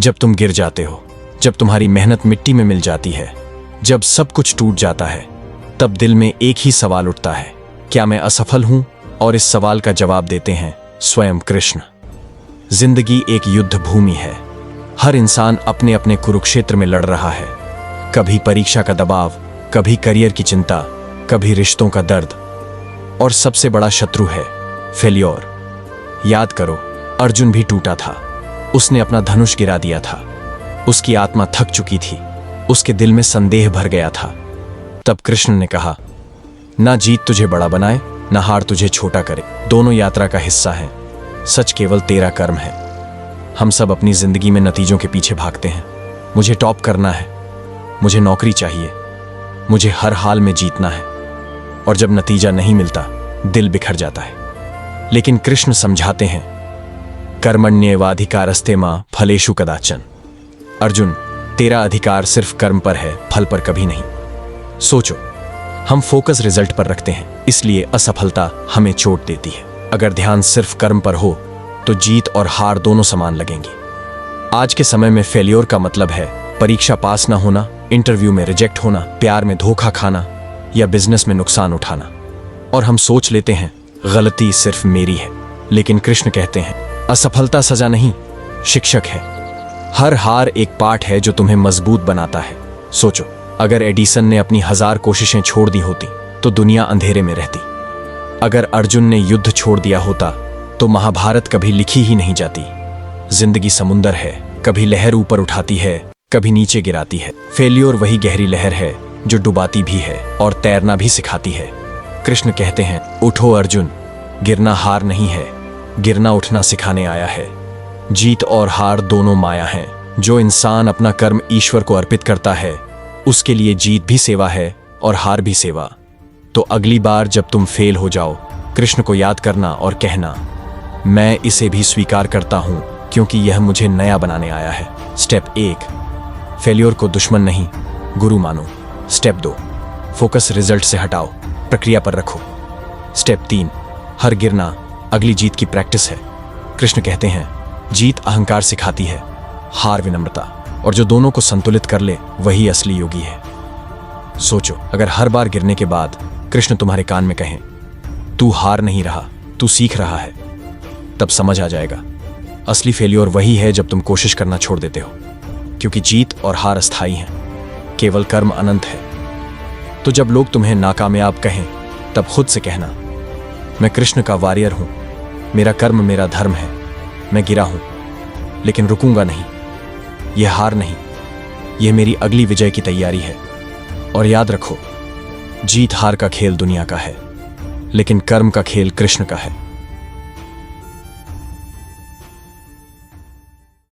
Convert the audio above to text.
जब तुम गिर जाते हो, जब तुम्हारी मेहनत मिट्टी में मिल जाती है, जब सब कुछ टूट जाता है, तब दिल में एक ही सवाल उठता है, क्या मैं असफल हूं? और इस सवाल का जवाब देते हैं स्वयं कृष्ण। जिंदगी एक युद्ध भूमि है। हर इंसान अपने अपने कुरुक्षेत्र में लड़ रहा है। कभी परीक्षा का दबाव, कभी करियर की चिंता, कभी रिश्तों का दर्द, और सबसे बड़ा शत्रु है फेल्योर। याद करो, अर्जुन भी टूटा था। उसने अपना धनुष गिरा दिया था। उसकी आत्मा थक चुकी थी। उसके दिल में संदेह भर गया था। तब कृष्ण ने कहा, ना जीत तुझे बड़ा बनाए, ना हार तुझे छोटा करे। दोनों यात्रा का हिस्सा है। सच केवल तेरा कर्म है। हम सब अपनी जिंदगी में नतीजों के पीछे भागते हैं। मुझे टॉप करना है, मुझे नौकरी चाहिए, मुझे हर हाल में जीतना है। और जब नतीजा नहीं मिलता, दिल बिखर जाता है। लेकिन कृष्ण समझाते हैं, कर्मण्येवाधिकारस्ते मा फलेषु कदाचन। अर्जुन, तेरा अधिकार सिर्फ कर्म पर है, फल पर कभी नहीं। सोचो, हम फोकस रिजल्ट पर रखते हैं, इसलिए असफलता हमें चोट देती है। अगर ध्यान सिर्फ कर्म पर हो तो जीत और हार दोनों समान लगेंगी। आज के समय में फेल्योर का मतलब है परीक्षा पास ना होना, इंटरव्यू में रिजेक्ट होना, प्यार में धोखा खाना या बिजनेस में नुकसान उठाना। और हम सोच लेते हैं गलती सिर्फ मेरी है। लेकिन कृष्ण कहते हैं, असफलता सजा नहीं, शिक्षक है। हर हार एक पाठ है जो तुम्हें मजबूत बनाता है। सोचो, अगर एडिसन ने अपनी 1000 कोशिशें छोड़ दी होती तो दुनिया अंधेरे में रहती। अगर अर्जुन ने युद्ध छोड़ दिया होता तो महाभारत कभी लिखी ही नहीं जाती। जिंदगी समुंदर है, कभी लहर ऊपर उठाती है, कभी नीचे गिराती है। फेल्योर वही गहरी लहर है जो डुबाती भी है और तैरना भी सिखाती है। कृष्ण कहते हैं, उठो अर्जुन, गिरना हार नहीं है, गिरना उठना सिखाने आया है। जीत और हार दोनों माया हैं। जो इंसान अपना कर्म ईश्वर को अर्पित करता है, उसके लिए जीत भी सेवा है और हार भी सेवा। तो अगली बार जब तुम फेल हो जाओ, कृष्ण को याद करना और कहना, मैं इसे भी स्वीकार करता हूं क्योंकि यह मुझे नया बनाने आया है। स्टेप 1, फेल्योर को दुश्मन नहीं, गुरु मानो। स्टेप 2, फोकस रिजल्ट से हटाओ, प्रक्रिया पर रखो। स्टेप 3, हर गिरना अगली जीत की प्रैक्टिस है। कृष्ण कहते हैं, जीत अहंकार सिखाती है, हार विनम्रता, और जो दोनों को संतुलित कर ले वही असली योगी है। सोचो, अगर हर बार गिरने के बाद कृष्ण तुम्हारे कान में कहें, तू हार नहीं रहा, तू सीख रहा है, तब समझ आ जाएगा असली फेल्योर वही है जब तुम कोशिश करना छोड़ देते हो। क्योंकि जीत और हार अस्थायी हैं, केवल कर्म अनंत है। तो जब लोग तुम्हें नाकामयाब कहें, तब खुद से कहना, मैं कृष्ण का वॉरियर हूं, मेरा कर्म मेरा धर्म है। मैं गिरा हूं, लेकिन रुकूंगा नहीं। यह हार नहीं, यह मेरी अगली विजय की तैयारी है। और याद रखो, जीत हार का खेल दुनिया का है, लेकिन कर्म का खेल कृष्ण का है।